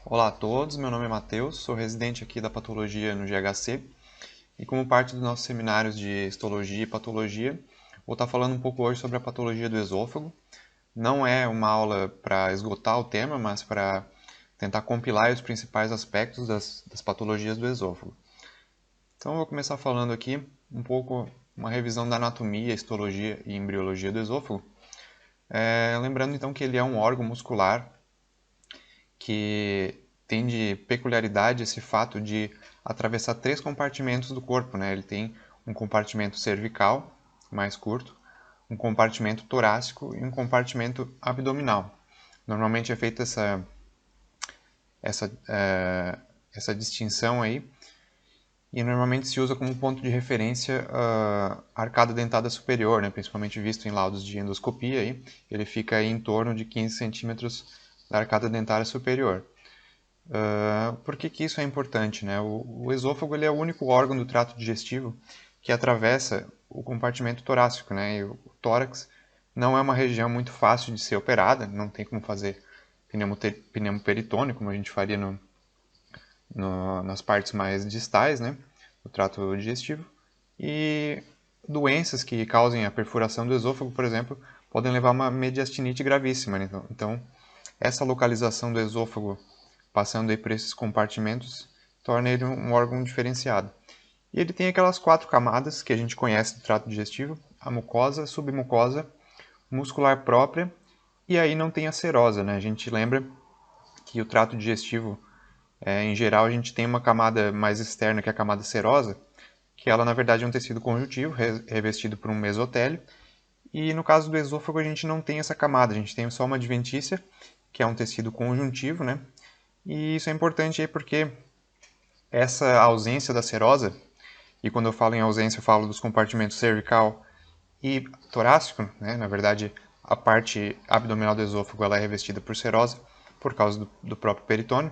Olá a todos, meu nome é Matheus, sou residente aqui da Patologia no GHC e como parte dos nossos seminários de histologia e patologia, vou estar falando um pouco hoje sobre a patologia do esôfago. Não é uma aula para esgotar o tema, mas para tentar compilar os principais aspectos das patologias do esôfago. Então eu vou começar falando aqui um pouco uma revisão da anatomia, histologia e embriologia do esôfago. Lembrando então que ele é um órgão muscular que tem de peculiaridade esse fato de atravessar 3 compartimentos do corpo, né? Ele tem um compartimento cervical, mais curto, um compartimento torácico e um compartimento abdominal. Normalmente é feita essa distinção aí, e normalmente se usa como ponto de referência a arcada dentada superior, né? Principalmente visto em laudos de endoscopia. Aí, ele fica aí em torno de 15 centímetros da arcada dentária superior. Por que isso é importante, né? O esôfago ele é o único órgão do trato digestivo que atravessa o compartimento torácico, né? E o tórax não é uma região muito fácil de ser operada, não tem como fazer pneumoperitônio, como a gente faria nas partes mais distais, né? Do trato digestivo. E doenças que causem a perfuração do esôfago, por exemplo, podem levar a uma mediastinite gravíssima, né? Então, essa localização do esôfago passando aí por esses compartimentos, torna ele um órgão diferenciado. E ele tem aquelas 4 camadas que a gente conhece do trato digestivo: a mucosa, submucosa, muscular própria, e aí não tem a serosa, né? A gente lembra que o trato digestivo, em geral, a gente tem uma camada mais externa, que é a camada serosa, que ela na verdade é um tecido conjuntivo, revestido por um mesotélio, e no caso do esôfago a gente não tem essa camada, a gente tem só uma adventícia, que é um tecido conjuntivo, né? E isso é importante aí porque essa ausência da serosa, e quando eu falo em ausência eu falo dos compartimentos cervical e torácico, né? Na verdade a parte abdominal do esôfago ela é revestida por serosa por causa do próprio peritônio,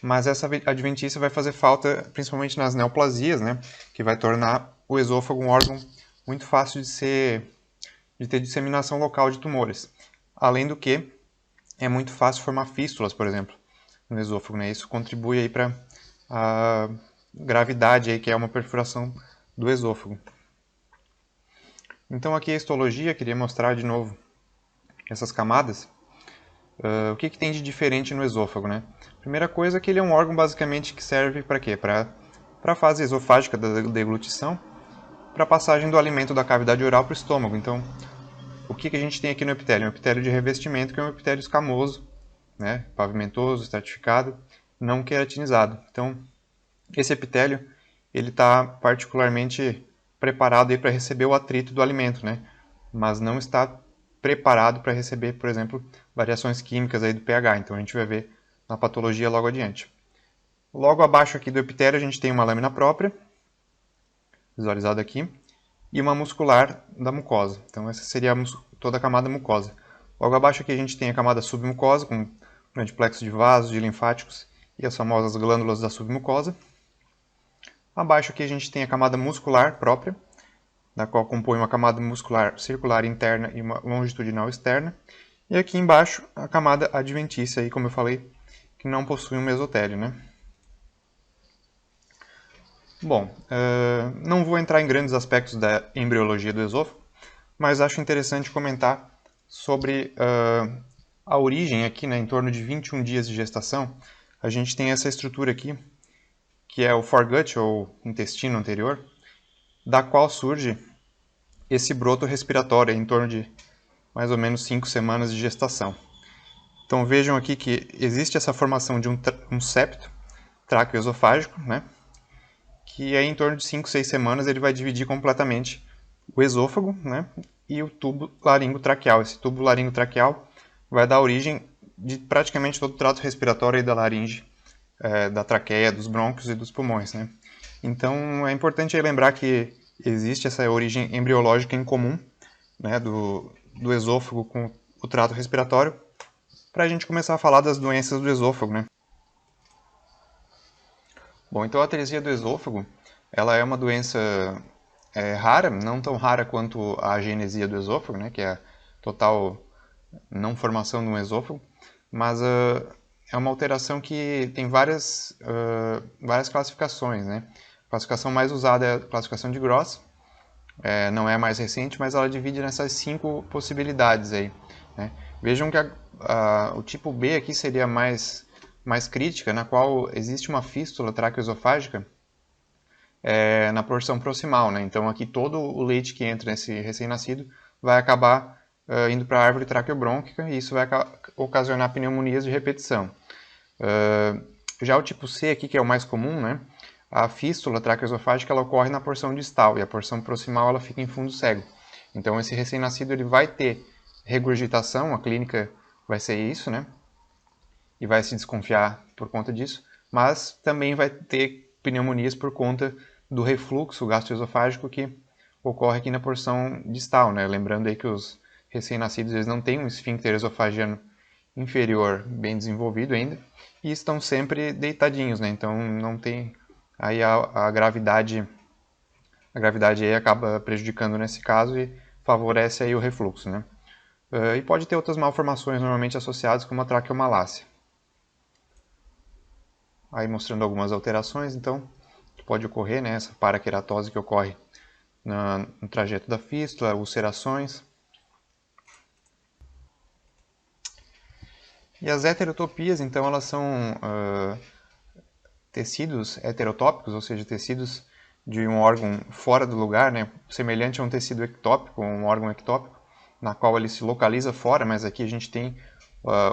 mas essa adventícia vai fazer falta principalmente nas neoplasias, né? Que vai tornar o esôfago um órgão muito fácil de ter disseminação local de tumores. Além do que, é muito fácil formar fístulas, por exemplo, no esôfago, né? Isso contribui aí para a gravidade, aí, que é uma perfuração do esôfago. Então aqui a histologia, queria mostrar de novo essas camadas. O que tem de diferente no esôfago, né? Primeira coisa é que ele é um órgão basicamente que serve para quê? Para a fase esofágica da deglutição, para a passagem do alimento da cavidade oral para o estômago. Então, o que a gente tem aqui no epitélio? Um epitélio de revestimento, que é um epitélio escamoso, né? Pavimentoso, estratificado, não queratinizado. Então, esse epitélio ele está particularmente preparado para receber o atrito do alimento, né? Mas não está preparado para receber, por exemplo, variações químicas aí do pH. Então a gente vai ver na patologia logo adiante. Logo abaixo aqui do epitélio a gente tem uma lâmina própria, visualizada aqui, e uma muscular da mucosa. Então essa seria toda a camada mucosa. Logo abaixo aqui a gente tem a camada submucosa, com grande plexo de vasos, de linfáticos e as famosas glândulas da submucosa. Abaixo aqui a gente tem a camada muscular própria, da qual compõe uma camada muscular circular interna e uma longitudinal externa. E aqui embaixo a camada adventícia, aí, como eu falei, que não possui um mesotélio, né? Bom, não vou entrar em grandes aspectos da embriologia do esôfago, mas acho interessante comentar sobre a origem aqui, né, em torno de 21 dias de gestação. A gente tem essa estrutura aqui, que é o foregut, ou intestino anterior, da qual surge esse broto respiratório em torno de mais ou menos 5 semanas de gestação. Então vejam aqui que existe essa formação de um septo tráqueo-esofágico, né? Que aí em torno de 5, 6 semanas ele vai dividir completamente o esôfago, né? E o tubo laringotraqueal. Esse tubo laringotraqueal vai dar origem de praticamente todo o trato respiratório da laringe, da traqueia, dos brônquios e dos pulmões, né? Então é importante aí lembrar que existe essa origem embriológica em comum, né, do esôfago com o trato respiratório, para a gente começar a falar das doenças do esôfago, né? Bom, então a atresia do esôfago, ela é uma doença rara, não tão rara quanto a agenesia do esôfago, né, que é a total não formação de um esôfago, mas é uma alteração que tem várias classificações, né? A classificação mais usada é a classificação de Gross, não é a mais recente, mas ela divide nessas 5 possibilidades aí, né? Vejam que o tipo B aqui seria mais crítica, na qual existe uma fístula traqueoesofágica na porção proximal, né? Então aqui todo o leite que entra nesse recém-nascido vai acabar indo para a árvore traqueobrônquica e isso vai ocasionar pneumonias de repetição. Já o tipo C aqui, que é o mais comum, né? A fístula traqueoesofágica ela ocorre na porção distal e a porção proximal ela fica em fundo cego. Então esse recém-nascido ele vai ter regurgitação, a clínica vai ser isso, né? E vai se desconfiar por conta disso, mas também vai ter pneumonias por conta do refluxo gastroesofágico que ocorre aqui na porção distal, né? Lembrando aí que os recém-nascidos eles não têm um esfíncter esofagiano inferior bem desenvolvido ainda e estão sempre deitadinhos, né? Então não tem aí a gravidade aí acaba prejudicando nesse caso e favorece aí o refluxo, né? E pode ter outras malformações normalmente associadas como a traqueomalácia. Aí mostrando algumas alterações, então, que pode ocorrer, né? Essa paraqueratose que ocorre no trajeto da fístula, ulcerações. E as heterotopias, então, elas são tecidos heterotópicos, ou seja, tecidos de um órgão fora do lugar, né? Semelhante a um tecido ectópico, um órgão ectópico, na qual ele se localiza fora, mas aqui a gente tem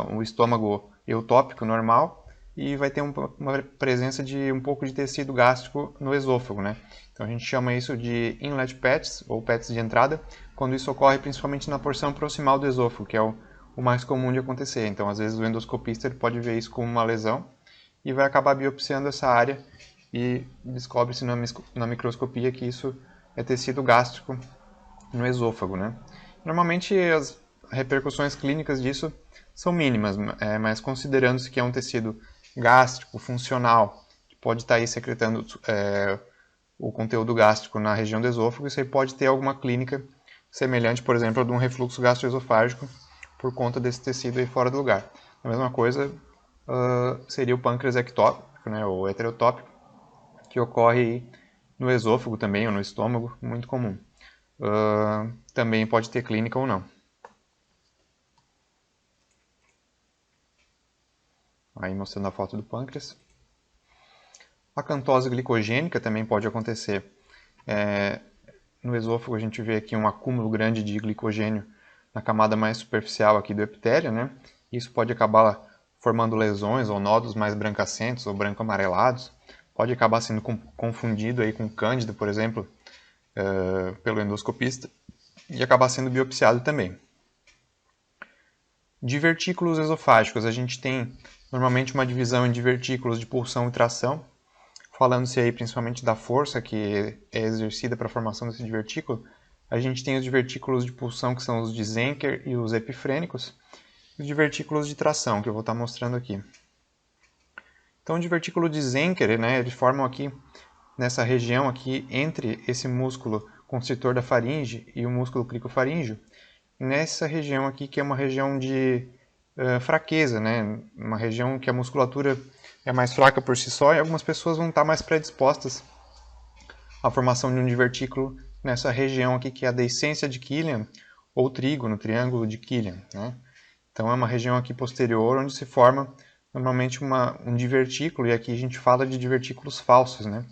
um estômago eutópico normal, e vai ter uma presença de um pouco de tecido gástrico no esôfago, né? Então a gente chama isso de inlet pets, ou pets de entrada, quando isso ocorre principalmente na porção proximal do esôfago, que é o mais comum de acontecer. Então às vezes o endoscopista ele pode ver isso como uma lesão e vai acabar biopsiando essa área e descobre-se na microscopia que isso é tecido gástrico no esôfago, né? Normalmente as repercussões clínicas disso são mínimas, mas considerando-se que é um tecido gástrico, funcional, que pode estar aí secretando o conteúdo gástrico na região do esôfago, isso aí pode ter alguma clínica semelhante, por exemplo, a de um refluxo gastroesofágico por conta desse tecido aí fora do lugar. A mesma coisa seria o pâncreas ectópico, né, ou heterotópico, que ocorre no esôfago também, ou no estômago, muito comum. Também pode ter clínica ou não. Aí mostrando a foto do pâncreas. A acantose glicogênica também pode acontecer. No esôfago a gente vê aqui um acúmulo grande de glicogênio na camada mais superficial aqui do epitélio, né? Isso pode acabar formando lesões ou nódulos mais brancacentos ou branco-amarelados. Pode acabar sendo confundido aí com cândida, por exemplo, pelo endoscopista e acabar sendo biopsiado também. Divertículos esofágicos, a gente tem normalmente uma divisão em divertículos de pulsão e tração, falando-se aí principalmente da força que é exercida para a formação desse divertículo. A gente tem os divertículos de pulsão, que são os de Zenker e os epifrênicos, e os divertículos de tração, que eu vou estar mostrando aqui. Então, o divertículo de Zenker, né, ele forma aqui, nessa região aqui, entre esse músculo constritor da faringe e o músculo cricofaríngeo, nessa região aqui, que é uma região de fraqueza, né? Uma região que a musculatura é mais fraca por si só e algumas pessoas vão estar mais predispostas à formação de um divertículo nessa região aqui, que é a deiscência de Killian ou trígono, triângulo de Killian, né? Então é uma região aqui posterior onde se forma normalmente um divertículo, e aqui a gente fala de divertículos falsos, né?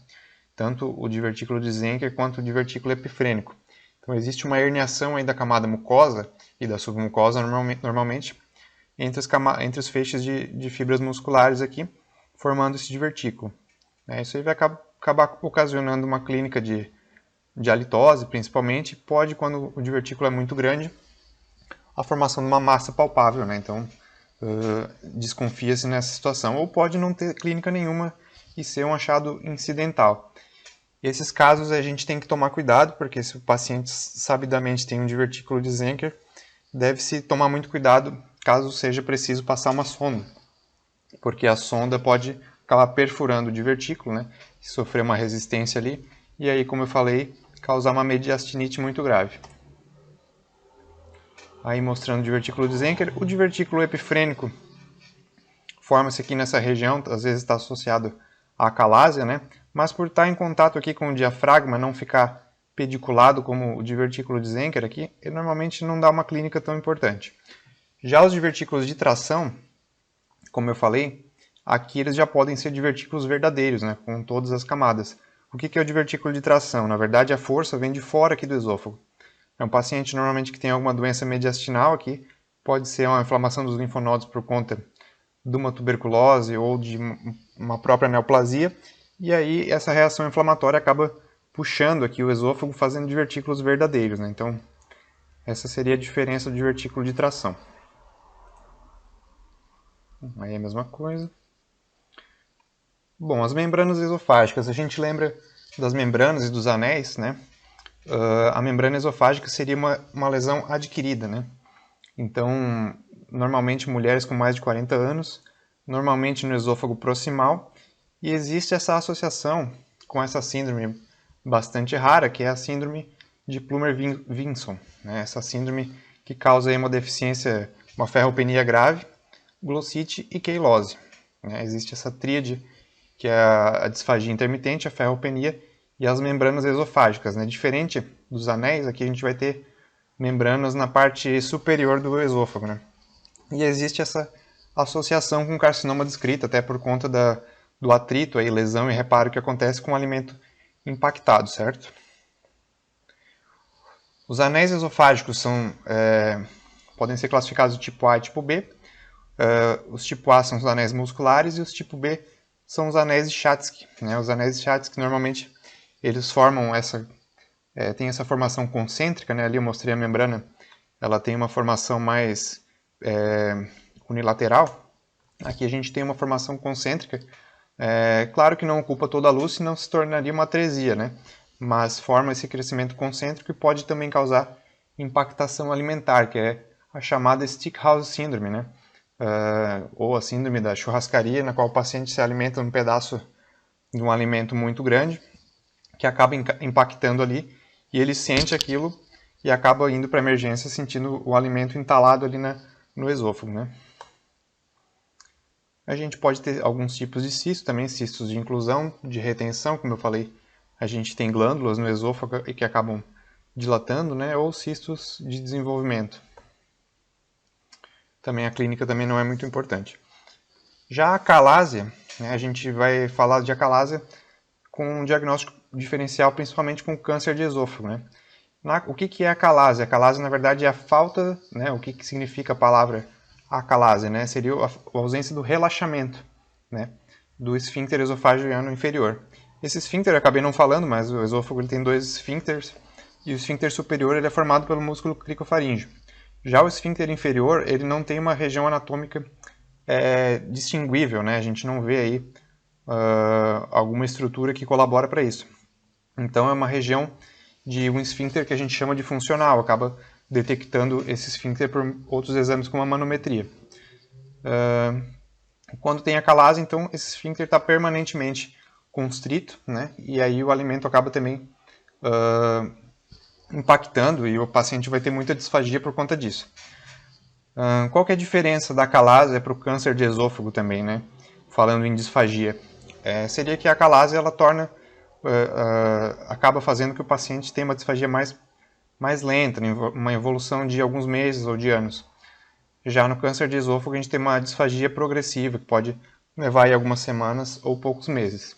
Tanto o divertículo de Zenker quanto o divertículo epifrênico. Então existe uma herniação aí da camada mucosa e da submucosa normalmente entre os feixes de fibras musculares aqui, formando esse divertículo. Isso aí vai acabar ocasionando uma clínica de halitose, principalmente. Pode, quando o divertículo é muito grande, a formação de uma massa palpável, né? Então desconfia-se nessa situação. Ou pode não ter clínica nenhuma e ser um achado incidental. Esses casos a gente tem que tomar cuidado, porque se o paciente sabidamente tem um divertículo de Zenker, deve-se tomar muito cuidado caso seja preciso passar uma sonda, porque a sonda pode acabar perfurando o divertículo, né, e sofrer uma resistência ali, e aí, como eu falei, causar uma mediastinite muito grave. Aí mostrando o divertículo de Zenker, o divertículo epifrênico forma-se aqui nessa região, às vezes está associado à acalásia, né? Mas por estar em contato aqui com o diafragma, não ficar pediculado como o divertículo de Zenker aqui, ele normalmente não dá uma clínica tão importante. Já os divertículos de tração, como eu falei, aqui eles já podem ser divertículos verdadeiros, né? Com todas as camadas. O que é o divertículo de tração? Na verdade, a força vem de fora aqui do esôfago. É um paciente normalmente que tem alguma doença mediastinal aqui, pode ser uma inflamação dos linfonodos por conta de uma tuberculose ou de uma própria neoplasia, e aí essa reação inflamatória acaba puxando aqui o esôfago, fazendo divertículos verdadeiros, né? Então, essa seria a diferença do divertículo de tração. Aí é a mesma coisa. Bom, as membranas esofágicas, a gente lembra das membranas e dos anéis, né? A membrana esofágica seria uma lesão adquirida, né? Então, normalmente mulheres com mais de 40 anos, normalmente no esôfago proximal, e existe essa associação com essa síndrome bastante rara, que é a síndrome de Plummer-Vinson, né? Essa síndrome que causa aí uma deficiência, uma ferropenia grave, glossite e queilose, né? Existe essa tríade, que é a disfagia intermitente, a ferropenia e as membranas esofágicas, né? Diferente dos anéis, aqui a gente vai ter membranas na parte superior do esôfago, né? E existe essa associação com carcinoma descrita, até por conta do atrito, aí, lesão e reparo que acontece com o alimento impactado, certo? Os anéis esofágicos podem ser classificados de tipo A e tipo B. Os tipo A são os anéis musculares e os tipo B são os anéis de Schatzky, né? Os anéis de Schatzky normalmente eles formam tem essa formação concêntrica, né? Ali eu mostrei a membrana, ela tem uma formação mais unilateral. Aqui a gente tem uma formação concêntrica. Claro que não ocupa toda a luz, senão se tornaria uma atresia, né? Mas forma esse crescimento concêntrico e pode também causar impactação alimentar, que é a chamada Stickhouse Syndrome, né? Ou a síndrome da churrascaria, na qual o paciente se alimenta um pedaço de um alimento muito grande, que acaba impactando ali, e ele sente aquilo e acaba indo para a emergência sentindo o alimento entalado ali no esôfago, né? A gente pode ter alguns tipos de cisto, também cistos de inclusão, de retenção, como eu falei, a gente tem glândulas no esôfago que acabam dilatando, né? Ou cistos de desenvolvimento. Também a clínica também não é muito importante. Já a acalásia, né, a gente vai falar de acalásia com um diagnóstico diferencial, principalmente com câncer de esôfago, né? O que é acalásia? Acalásia, na verdade, é a falta, né? O que significa a palavra acalásia, né? Seria a ausência do relaxamento, né? Do esfíncter esofagiano inferior. Esse esfíncter eu acabei não falando, mas o esôfago ele tem dois esfíncteres, e o esfíncter superior ele é formado pelo músculo cricofaríngeo. Já o esfíncter inferior, ele não tem uma região anatômica distinguível, né? A gente não vê aí alguma estrutura que colabora para isso. Então é uma região de um esfíncter que a gente chama de funcional, acaba detectando esse esfíncter por outros exames como a manometria. Quando tem acalásia, então esse esfíncter está permanentemente constrito, né? E aí o alimento acaba também impactando e o paciente vai ter muita disfagia por conta disso. Qual que é a diferença da acalásia para o câncer de esôfago também, né? Falando em disfagia, seria que a acalásia ela acaba fazendo que o paciente tenha uma disfagia mais lenta, uma evolução de alguns meses ou de anos. Já no câncer de esôfago a gente tem uma disfagia progressiva, que pode levar aí algumas semanas ou poucos meses.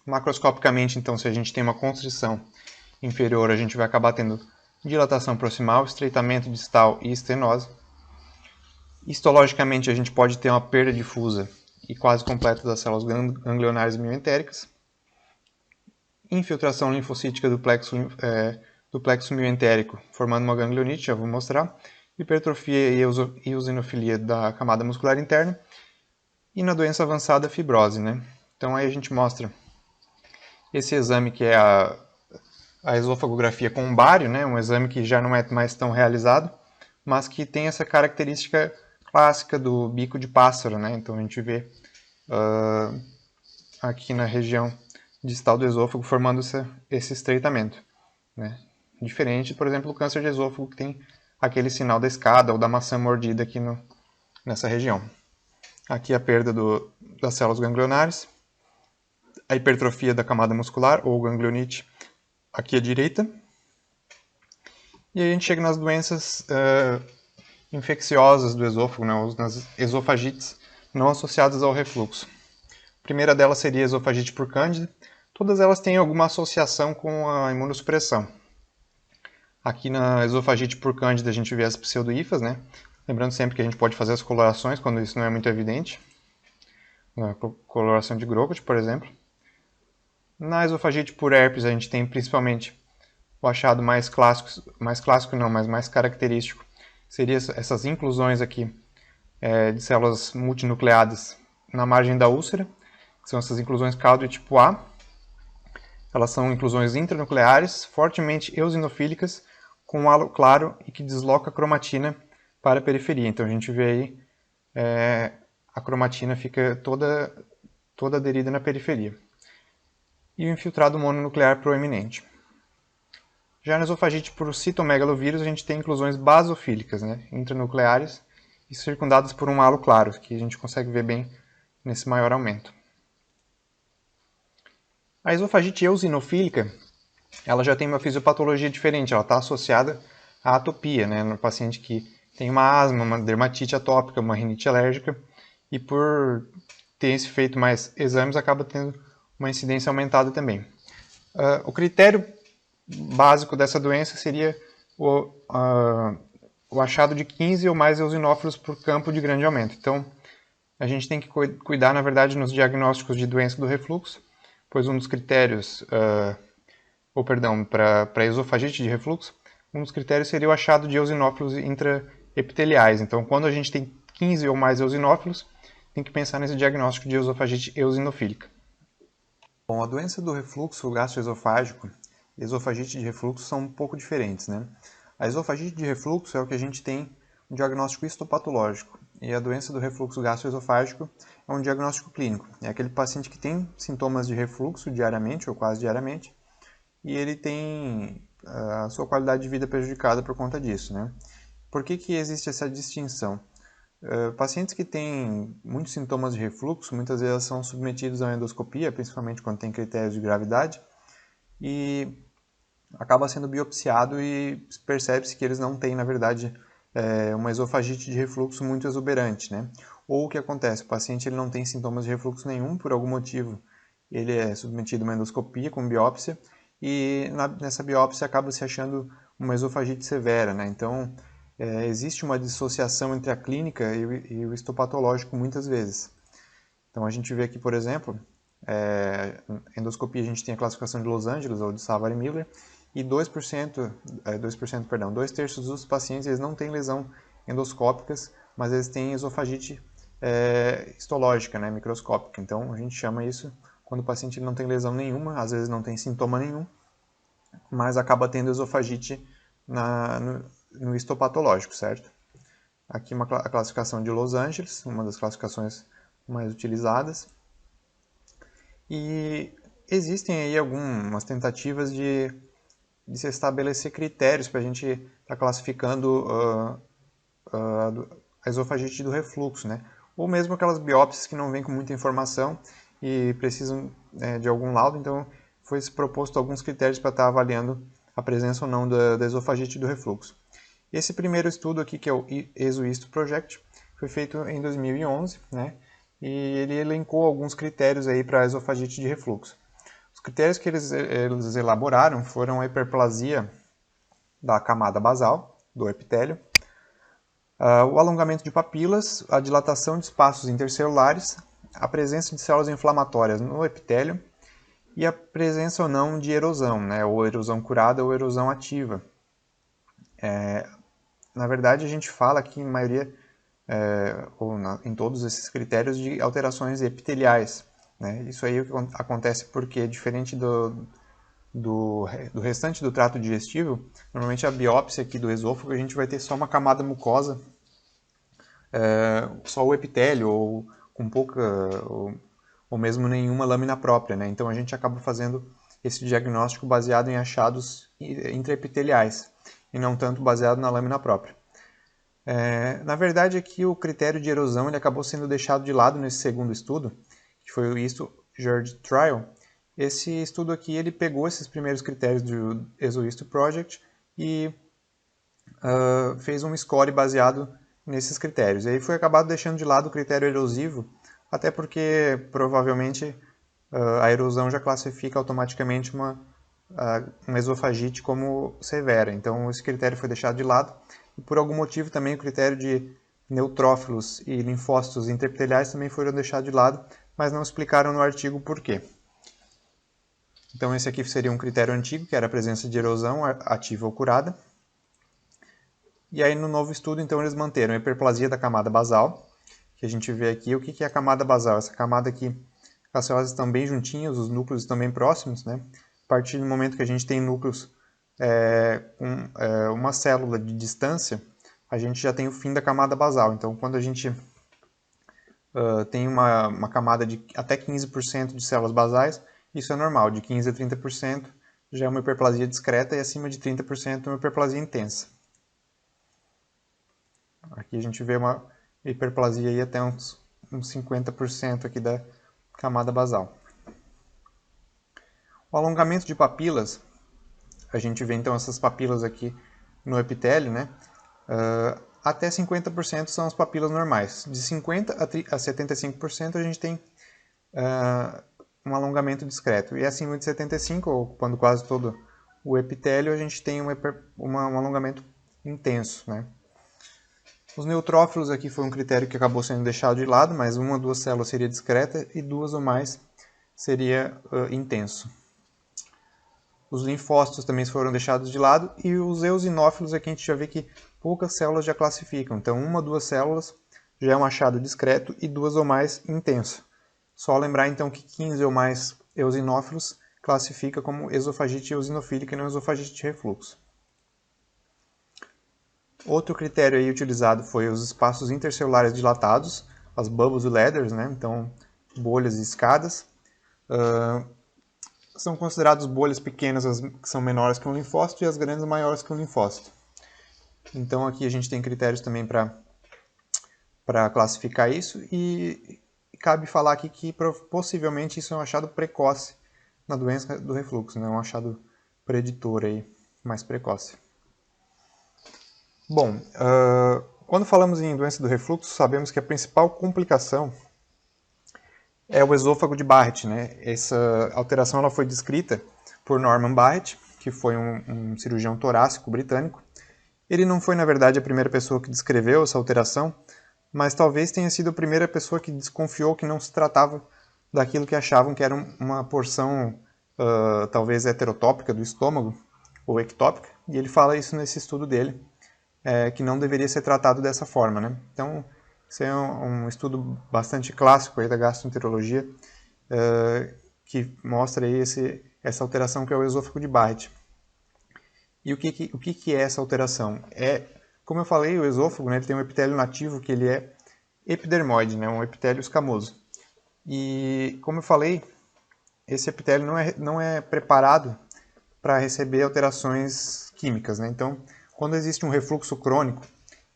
Macroscopicamente, então, se a gente tem uma constrição inferior, a gente vai acabar tendo dilatação proximal, estreitamento distal e estenose. Histologicamente, a gente pode ter uma perda difusa e quase completa das células ganglionares mioentéricas. Infiltração linfocítica do plexo mioentérico, formando uma ganglionite, já vou mostrar. Hipertrofia e eosinofilia da camada muscular interna. E na doença avançada, fibrose, né? Então aí a gente mostra esse exame que é a esofagografia com bário, né? Um exame que já não é mais tão realizado, mas que tem essa característica clássica do bico de pássaro, né? Então a gente vê aqui na região distal do esôfago formando esse estreitamento, né? Diferente, por exemplo, do câncer de esôfago que tem aquele sinal da escada ou da maçã mordida aqui no nessa região. Aqui a perda das células ganglionares, a hipertrofia da camada muscular, ou ganglionite, aqui à direita. E aí a gente chega nas doenças infecciosas do esôfago, né, nas esofagites não associadas ao refluxo. A primeira delas seria a esofagite por cândida. Todas elas têm alguma associação com a imunossupressão. Aqui na esofagite por cândida a gente vê as pseudo-hifas, né? Lembrando sempre que a gente pode fazer as colorações quando isso não é muito evidente. Na coloração de Grocott, por exemplo. Na esofagite por herpes a gente tem principalmente o achado mais clássico não, mas mais característico, seria essas inclusões aqui de células multinucleadas na margem da úlcera, que são essas inclusões Cowdry tipo A. Elas são inclusões intranucleares, fortemente eosinofílicas, com um halo claro e que desloca a cromatina para a periferia. Então a gente vê aí a cromatina fica toda aderida na periferia. E o infiltrado mononuclear proeminente. Já na esofagite por citomegalovírus, a gente tem inclusões basofílicas, né, intranucleares, e circundadas por um halo claro, que a gente consegue ver bem nesse maior aumento. A esofagite eosinofílica, ela já tem uma fisiopatologia diferente, ela está associada à atopia, né, no paciente que tem uma asma, uma dermatite atópica, uma rinite alérgica, e por ter esse feito mais exames, acaba tendo uma incidência aumentada também. O critério básico dessa doença seria o achado de 15 ou mais eosinófilos por campo de grande aumento. Então, a gente tem que cuidar, na verdade, nos diagnósticos de doença do refluxo, pois um dos critérios, para esofagite de refluxo, um dos critérios seria o achado de eosinófilos intraepiteliais. Então, quando a gente tem 15 ou mais eosinófilos, tem que pensar nesse diagnóstico de esofagite eosinofílica. Bom, a doença do refluxo gastroesofágico e esofagite de refluxo são um pouco diferentes, né? A esofagite de refluxo é o que a gente tem um diagnóstico histopatológico, e a doença do refluxo gastroesofágico é um diagnóstico clínico. É aquele paciente que tem sintomas de refluxo diariamente ou quase diariamente, e ele tem a sua qualidade de vida prejudicada por conta disso, né? Por que existe essa distinção? Pacientes que têm muitos sintomas de refluxo, muitas vezes são submetidos à endoscopia, principalmente quando tem critérios de gravidade, e acaba sendo biopsiado e percebe-se que eles não têm, na verdade, uma esofagite de refluxo muito exuberante, né? Ou o que acontece? O paciente ele não tem sintomas de refluxo nenhum, por algum motivo ele é submetido a uma endoscopia com biópsia, e nessa biópsia acaba se achando uma esofagite severa, né? Então, existe uma dissociação entre a clínica e o histopatológico muitas vezes. Então a gente vê aqui, por exemplo, endoscopia a gente tem a classificação de Los Angeles ou de Savary-Miller, e 2 terços dos pacientes eles não têm lesão endoscópicas, mas eles têm esofagite histológica, né, microscópica. Então a gente chama isso quando o paciente não tem lesão nenhuma, às vezes não tem sintoma nenhum, mas acaba tendo esofagite no histopatológico, certo? Aqui a classificação de Los Angeles, uma das classificações mais utilizadas. E existem aí algumas tentativas de se estabelecer critérios para a gente estar classificando a esofagite do refluxo, né? Ou mesmo aquelas biópsias que não vêm com muita informação e precisam de algum laudo, então foi se proposto alguns critérios para estar avaliando a presença ou não da esofagite do refluxo. Esse primeiro estudo aqui, que é o ESO-ISTO Project, foi feito em 2011, né? E ele elencou alguns critérios aí para a esofagite de refluxo. Os critérios que eles elaboraram foram a hiperplasia da camada basal, do epitélio, o alongamento de papilas, a dilatação de espaços intercelulares, a presença de células inflamatórias no epitélio e a presença ou não de erosão, né? Ou erosão curada ou erosão ativa. Na verdade, a gente fala aqui, em maioria, em todos esses critérios, de alterações epiteliais, né? Isso aí acontece porque, diferente do restante do trato digestivo, normalmente a biópsia aqui do esôfago, a gente vai ter só uma camada mucosa, só o epitélio, ou com pouca, ou mesmo nenhuma lâmina própria, né? Então a gente acaba fazendo esse diagnóstico baseado em achados intraepiteliais, e não tanto baseado na lâmina própria. Na verdade, aqui o critério de erosão ele acabou sendo deixado de lado nesse segundo estudo, que foi o East-George Trial. Esse estudo aqui ele pegou esses primeiros critérios do ESO-ISTO Project e fez um score baseado nesses critérios. E aí foi acabado deixando de lado o critério erosivo, até porque provavelmente a erosão já classifica automaticamente uma esofagite como severa. Então esse critério foi deixado de lado. E por algum motivo também o critério de neutrófilos e linfócitos intraepiteliais também foram deixados de lado, mas não explicaram no artigo por quê. Então esse aqui seria um critério antigo, que era a presença de erosão ativa ou curada. E aí no novo estudo, então, eles manteram a hiperplasia da camada basal, que a gente vê aqui. O que é a camada basal? Essa camada aqui, as células estão bem juntinhas, os núcleos estão bem próximos, né? A partir do momento que a gente tem núcleos com uma célula de distância, a gente já tem o fim da camada basal. Então, quando a gente tem uma camada de até 15% de células basais, isso é normal. De 15% a 30% já é uma hiperplasia discreta e acima de 30% é uma hiperplasia intensa. Aqui a gente vê uma hiperplasia aí até uns 50% aqui da camada basal. O alongamento de papilas, a gente vê então essas papilas aqui no epitélio, né? Até 50% são as papilas normais. De 50% a 75% a gente tem um alongamento discreto. E acima de 75%, ocupando quase todo o epitélio, a gente tem um alongamento intenso, né? Os neutrófilos aqui foi um critério que acabou sendo deixado de lado, mas uma ou duas células seria discreta e duas ou mais seria intenso. Os linfócitos também foram deixados de lado e os eosinófilos aqui a gente já vê que poucas células já classificam. Então uma ou duas células já é um achado discreto e duas ou mais intenso. Só lembrar então que 15 ou mais eosinófilos classifica como esofagite eosinofílica e não esofagite de refluxo. Outro critério aí utilizado foi os espaços intercelulares dilatados, as bubbles e ladders, né? Então bolhas e escadas. São consideradas bolhas pequenas as que são menores que um linfócito e as grandes maiores que um linfócito. Então aqui a gente tem critérios também para classificar isso e cabe falar aqui que possivelmente isso é um achado precoce na doença do refluxo, né? Um achado preditor aí, mais precoce. Bom, quando falamos em doença do refluxo, sabemos que a principal complicação é o esôfago de Barrett, né? Essa alteração ela foi descrita por Norman Barrett, que foi um cirurgião torácico britânico. Ele não foi, na verdade, a primeira pessoa que descreveu essa alteração, mas talvez tenha sido a primeira pessoa que desconfiou que não se tratava daquilo que achavam que era uma porção talvez heterotópica do estômago, ou ectópica, e ele fala isso nesse estudo dele, que não deveria ser tratado dessa forma, né? Então, esse é um estudo bastante clássico aí da gastroenterologia, que mostra aí essa alteração que é o esôfago de Barrett. E o que é essa alteração? Como eu falei, o esôfago, né, ele tem um epitélio nativo que ele é epidermoide, né, um epitélio escamoso. E, como eu falei, esse epitélio não é preparado para receber alterações químicas, né? Então, quando existe um refluxo crônico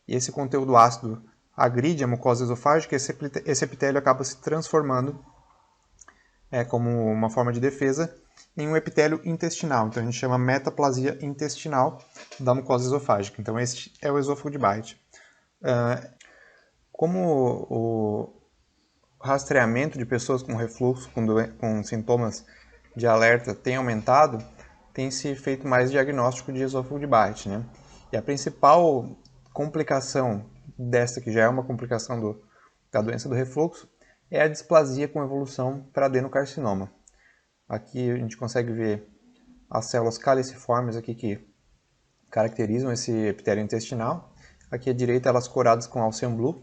e esse conteúdo ácido agride a mucosa esofágica, esse epitélio acaba se transformando como uma forma de defesa em um epitélio intestinal. Então a gente chama metaplasia intestinal da mucosa esofágica. Então este é o esôfago de Barrett. Como o rastreamento de pessoas com refluxo, com sintomas de alerta tem aumentado, tem se feito mais diagnóstico de esôfago de Barrett, né? E a principal complicação desta, que já é uma complicação da doença do refluxo, é a displasia com evolução para adenocarcinoma. Aqui a gente consegue ver as células caliciformes aqui que caracterizam esse epitélio intestinal. Aqui à direita elas coradas com Alcian Blue.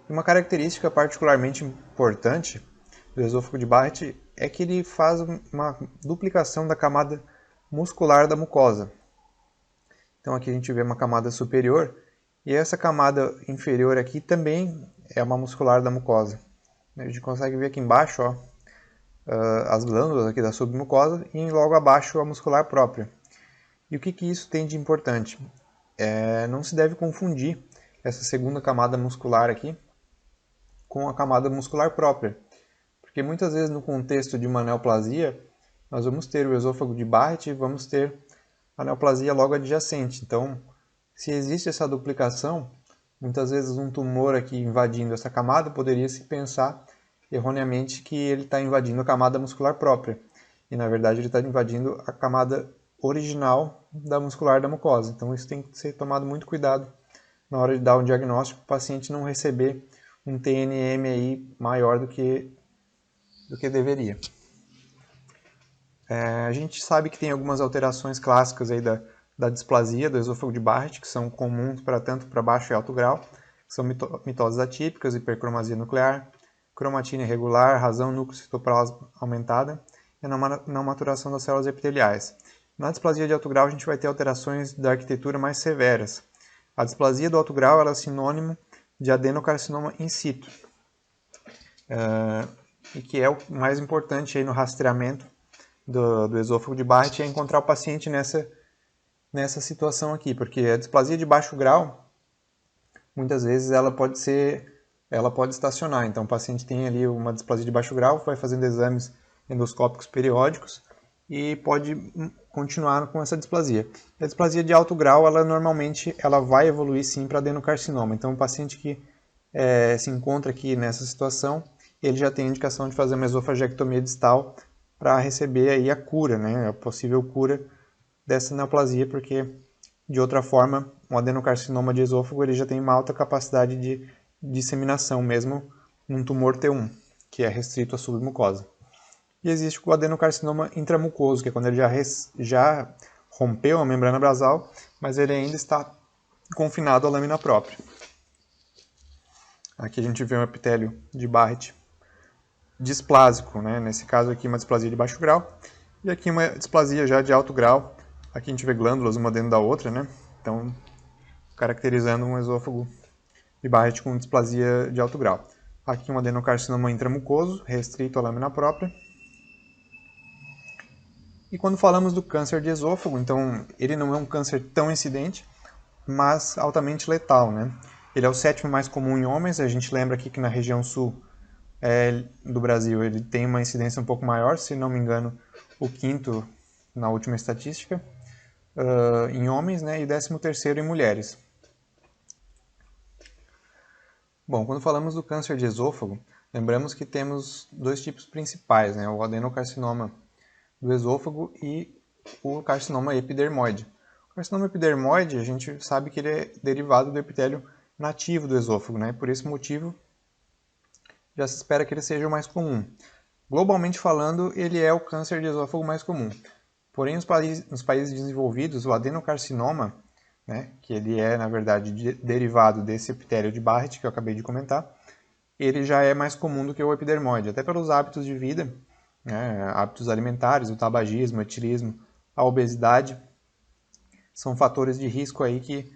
Uma característica particularmente importante do esôfago de Barrett é que ele faz uma duplicação da camada muscular da mucosa. Então aqui a gente vê uma camada superior e essa camada inferior aqui também é uma muscular da mucosa. A gente consegue ver aqui embaixo as glândulas aqui da submucosa e logo abaixo a muscular própria. E o que isso tem de importante? Não se deve confundir essa segunda camada muscular aqui com a camada muscular própria. Porque muitas vezes no contexto de uma neoplasia, nós vamos ter o esôfago de Barrett e vamos ter a neoplasia logo adjacente. Então, se existe essa duplicação, muitas vezes um tumor aqui invadindo essa camada, poderia se pensar erroneamente que ele está invadindo a camada muscular própria. E na verdade ele está invadindo a camada original da muscular da mucosa. Então isso tem que ser tomado muito cuidado na hora de dar um diagnóstico, para o paciente não receber um TNM aí maior do que deveria. A gente sabe que tem algumas alterações clássicas aí da displasia do esôfago de Barrett, que são comuns para tanto para baixo e alto grau, que são mitoses atípicas, hipercromasia nuclear, cromatina irregular, razão núcleo-citoplasma aumentada e na maturação das células epiteliais. Na displasia de alto grau a gente vai ter alterações da arquitetura mais severas. A displasia do alto grau ela é sinônimo de adenocarcinoma in situ, e que é o mais importante aí no rastreamento do esôfago de Barrett é encontrar o paciente nessa situação aqui, porque a displasia de baixo grau, muitas vezes ela pode estacionar. Então o paciente tem ali uma displasia de baixo grau, vai fazendo exames endoscópicos periódicos e pode continuar com essa displasia. A displasia de alto grau, normalmente vai evoluir sim para adenocarcinoma. Então o paciente que se encontra aqui nessa situação, ele já tem indicação de fazer uma esofagectomia distal para receber aí a cura, né, a possível cura dessa neoplasia, porque de outra forma, um adenocarcinoma de esôfago ele já tem uma alta capacidade de disseminação, mesmo num tumor T1, que é restrito à submucosa. E existe o adenocarcinoma intramucoso, que é quando ele já rompeu a membrana basal, mas ele ainda está confinado à lâmina própria. Aqui a gente vê um epitélio de Barrett displásico, né? Nesse caso aqui uma displasia de baixo grau, e aqui uma displasia já de alto grau. Aqui a gente vê glândulas uma dentro da outra, né? Então, caracterizando um esôfago de Barrett com displasia de alto grau. Aqui um adenocarcinoma intramucoso, restrito à lâmina própria. E quando falamos do câncer de esôfago, então ele não é um câncer tão incidente, mas altamente letal, né? Ele é o 7º mais comum em homens. A gente lembra aqui que na região sul do Brasil ele tem uma incidência um pouco maior, se não me engano, o 5º na última estatística, em homens, né, e 13º em mulheres. Bom, quando falamos do câncer de esôfago, lembramos que temos dois tipos principais, né, o adenocarcinoma do esôfago e o carcinoma epidermoide. O carcinoma epidermoide, a gente sabe que ele é derivado do epitélio nativo do esôfago, né, por esse motivo já se espera que ele seja o mais comum. Globalmente falando, ele é o câncer de esôfago mais comum. Porém, nos países desenvolvidos, o adenocarcinoma, né, que ele é, na verdade, derivado desse epitélio de Barrett, que eu acabei de comentar, ele já é mais comum do que o epidermoide, até pelos hábitos de vida, né, hábitos alimentares, o tabagismo, o etilismo, a obesidade, são fatores de risco aí que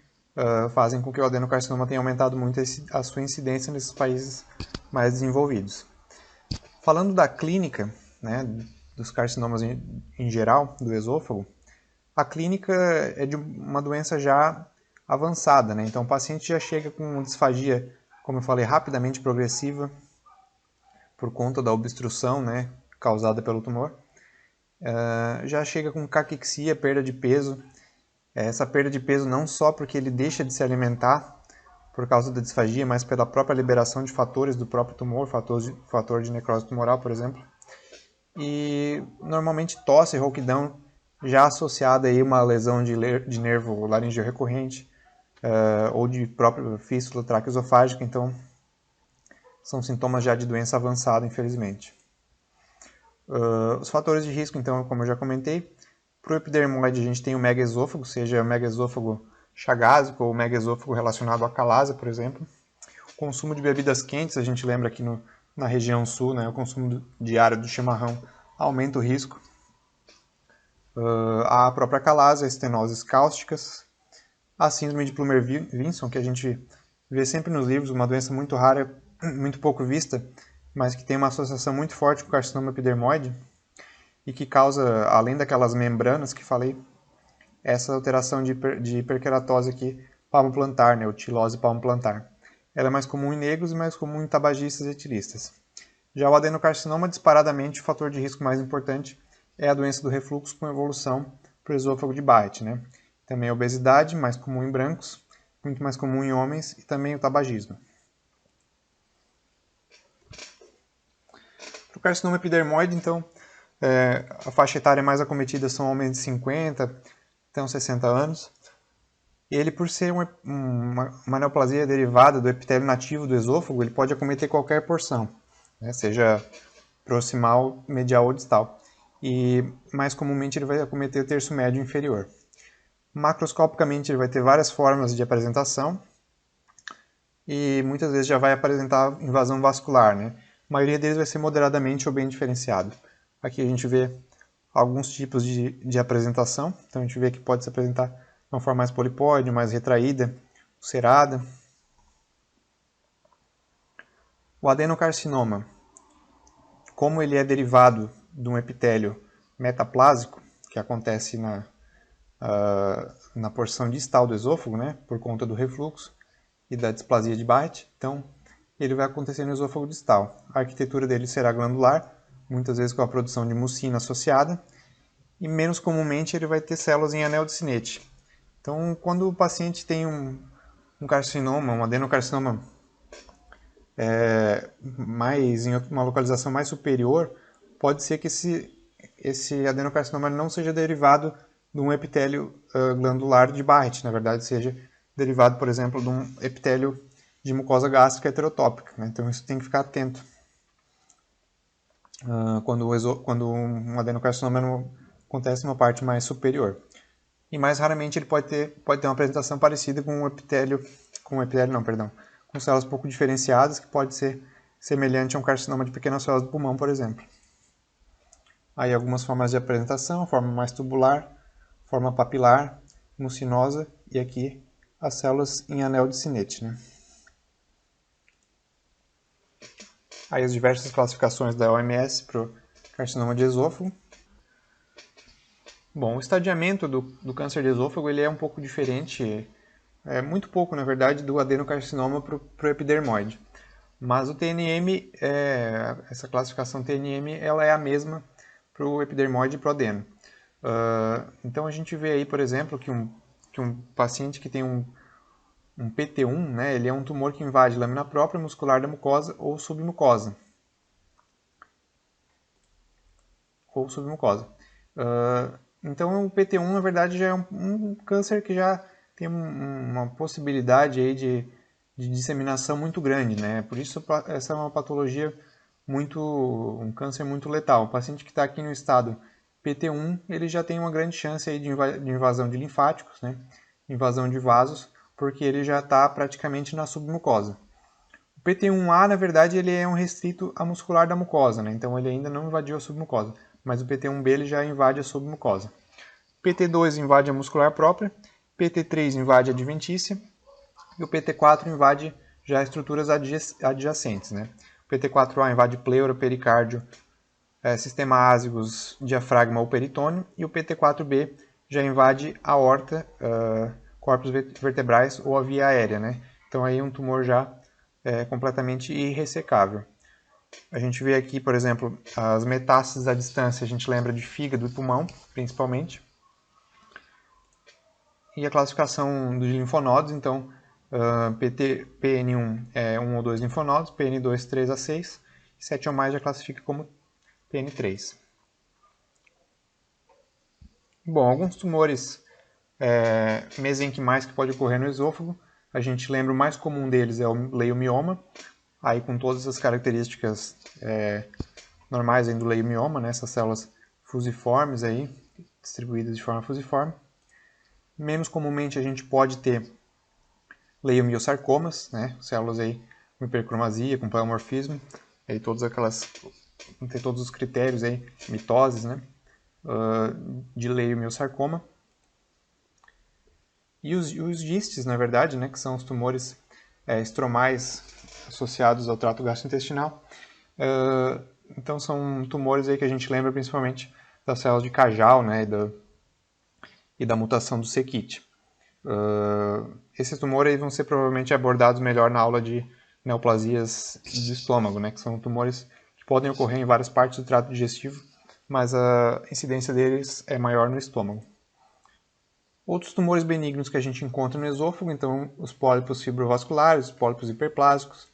fazem com que o adenocarcinoma tenha aumentado muito a sua incidência nesses países mais desenvolvidos. Falando da clínica, né, dos carcinomas em geral, do esôfago, a clínica é de uma doença já avançada, né? Então o paciente já chega com disfagia, como eu falei, rapidamente progressiva, por conta da obstrução, né, causada pelo tumor. Já chega com caquexia, perda de peso. Essa perda de peso não só porque ele deixa de se alimentar por causa da disfagia, mas pela própria liberação de fatores do próprio tumor, fator de necrose tumoral, por exemplo. E normalmente tosse e rouquidão já associada a uma lesão de nervo laríngeo recorrente ou de própria fístula traqueosofágica, então são sintomas já de doença avançada, infelizmente. Os fatores de risco, então, como eu já comentei, para o epidermoide a gente tem o megaesôfago, seja o megaesôfago chagásico ou o megaesôfago relacionado à calásia, por exemplo. O consumo de bebidas quentes, a gente lembra aqui na região sul, né, o consumo diário do chimarrão aumenta o risco. A própria calásia, estenoses cáusticas, a síndrome de Plummer-Vinson, que a gente vê sempre nos livros, uma doença muito rara, muito pouco vista, mas que tem uma associação muito forte com o carcinoma epidermoide, e que causa, além daquelas membranas que falei, essa alteração de hiperqueratose aqui palmoplantar, né, ou tilose palmoplantar. Ela é mais comum em negros e mais comum em tabagistas e etilistas. Já o adenocarcinoma, disparadamente, o fator de risco mais importante é a doença do refluxo com evolução para o esôfago de Barrett, né? Também a obesidade, mais comum em brancos, muito mais comum em homens, e também o tabagismo. Para o carcinoma epidermoide, então, a faixa etária mais acometida são homens de 50 até 60 anos. Ele, por ser uma neoplasia derivada do epitélio nativo do esôfago, ele pode acometer qualquer porção, né, seja proximal, medial ou distal. E mais comumente ele vai acometer o terço médio inferior. Macroscopicamente ele vai ter várias formas de apresentação e muitas vezes já vai apresentar invasão vascular, né? A maioria deles vai ser moderadamente ou bem diferenciado. Aqui a gente vê alguns tipos de apresentação. Então a gente vê que pode se apresentar de uma forma mais polipóide, mais retraída, ulcerada. O adenocarcinoma, como ele é derivado de um epitélio metaplásico, que acontece na porção distal do esôfago, né, por conta do refluxo e da displasia de Barrett, então ele vai acontecer no esôfago distal. A arquitetura dele será glandular, muitas vezes com a produção de mucina associada, e menos comumente ele vai ter células em anel de Sinnett. Então, quando o paciente tem um carcinoma, um adenocarcinoma mais em uma localização mais superior, pode ser que esse adenocarcinoma não seja derivado de um epitélio glandular de Barrett, na verdade seja derivado, por exemplo, de um epitélio de mucosa gástrica heterotópica, né? Então isso tem que ficar atento quando um adenocarcinoma acontece numa parte mais superior. E mais raramente ele pode ter uma apresentação parecida com com células pouco diferenciadas, que pode ser semelhante a um carcinoma de pequenas células do pulmão, por exemplo. Aí algumas formas de apresentação, forma mais tubular, forma papilar, mucinosa e aqui as células em anel de Sinnett, né? Aí as diversas classificações da OMS para o carcinoma de esôfago. Bom, o estadiamento do câncer de esôfago ele é um pouco diferente, muito pouco, na verdade, do adenocarcinoma para o epidermoide. Mas o TNM, essa classificação TNM, ela é a mesma para o epidermoide e para o adeno. Então a gente vê aí, por exemplo, que um paciente que tem um PT1, né, ele é um tumor que invade lâmina própria muscular da mucosa ou submucosa. Então o PT1, na verdade, já é um câncer que já tem uma possibilidade aí de disseminação muito grande, né? Por isso essa é uma patologia um câncer muito letal. O paciente que está aqui no estado PT1, ele já tem uma grande chance aí de invasão de linfáticos, né? Invasão de vasos, porque ele já está praticamente na submucosa. O PT1A, na verdade, ele é um restrito à muscular da mucosa, né? Então ele ainda não invadiu a submucosa, mas o PT1B ele já invade a submucosa. PT2 invade a muscular própria, PT3 invade a adventícia e o PT4 invade já estruturas adjacentes, né? O PT4A invade pleura, pericárdio, sistema ázigos, diafragma ou peritônio, e o PT4B já invade a aorta, corpos vertebrais ou a via aérea, né? Então aí um tumor já completamente irressecável. A gente vê aqui, por exemplo, as metástases à distância, a gente lembra de fígado e pulmão, principalmente. E a classificação dos linfonodos, então, PN1 é 1 ou 2 linfonodos, PN2 3 a 6, 7 ou mais já classifica como PN3. Bom, alguns tumores mesenquimais que pode ocorrer no esôfago, a gente lembra o mais comum deles é o leiomioma, aí com todas as características normais aí do leiomioma, né, essas células fusiformes aí, distribuídas de forma fusiforme. Menos comumente a gente pode ter leiomiosarcomas, né, células aí com hipercromasia, com pleomorfismo, aí todos os critérios aí, mitoses, né, de leiomiosarcoma. E os gistes, na verdade, né, que são os tumores estromais associados ao trato gastrointestinal. Então são tumores aí que a gente lembra principalmente das células de Cajal, né, e da mutação do c-KIT. Esses tumores aí vão ser provavelmente abordados melhor na aula de neoplasias do estômago, né, que são tumores que podem ocorrer em várias partes do trato digestivo, mas a incidência deles é maior no estômago. Outros tumores benignos que a gente encontra no esôfago, então os pólipos fibrovasculares, os pólipos hiperplásicos,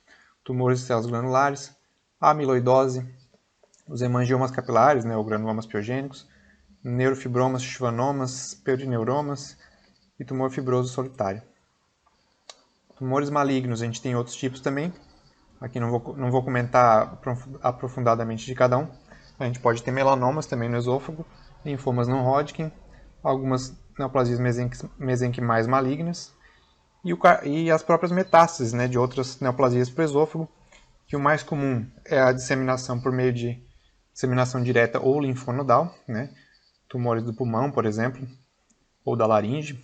tumores de células granulares, a amiloidose, os hemangiomas capilares, né, ou granulomas piogênicos, neurofibromas, schwannomas, perineuromas e tumor fibroso solitário. Tumores malignos, a gente tem outros tipos também. Aqui não vou comentar aprofundadamente de cada um. A gente pode ter melanomas também no esôfago, linfomas não Hodgkin, algumas neoplasias mesenquimais malignas e as próprias metástases, né, de outras neoplasias para o esôfago, que o mais comum é a disseminação por meio de disseminação direta ou linfonodal, né, tumores do pulmão, por exemplo, ou da laringe.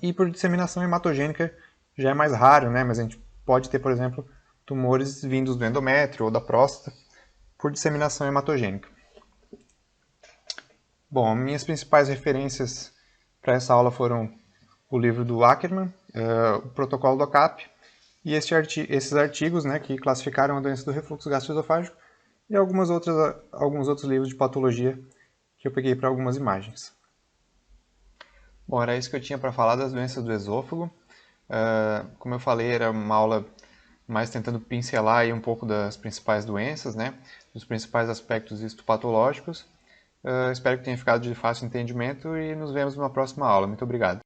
E por disseminação hematogênica já é mais raro, né, mas a gente pode ter, por exemplo, tumores vindos do endométrio ou da próstata por disseminação hematogênica. Bom, minhas principais referências para essa aula foram o livro do Ackermann, o protocolo do ACAP, e esses artigos, né, que classificaram a doença do refluxo gastroesofágico, e alguns outros livros de patologia que eu peguei para algumas imagens. Bom, era isso que eu tinha para falar das doenças do esôfago. Como eu falei, era uma aula mais tentando pincelar aí um pouco das principais doenças, né, dos principais aspectos histopatológicos. Espero que tenha ficado de fácil entendimento e nos vemos numa próxima aula. Muito obrigado.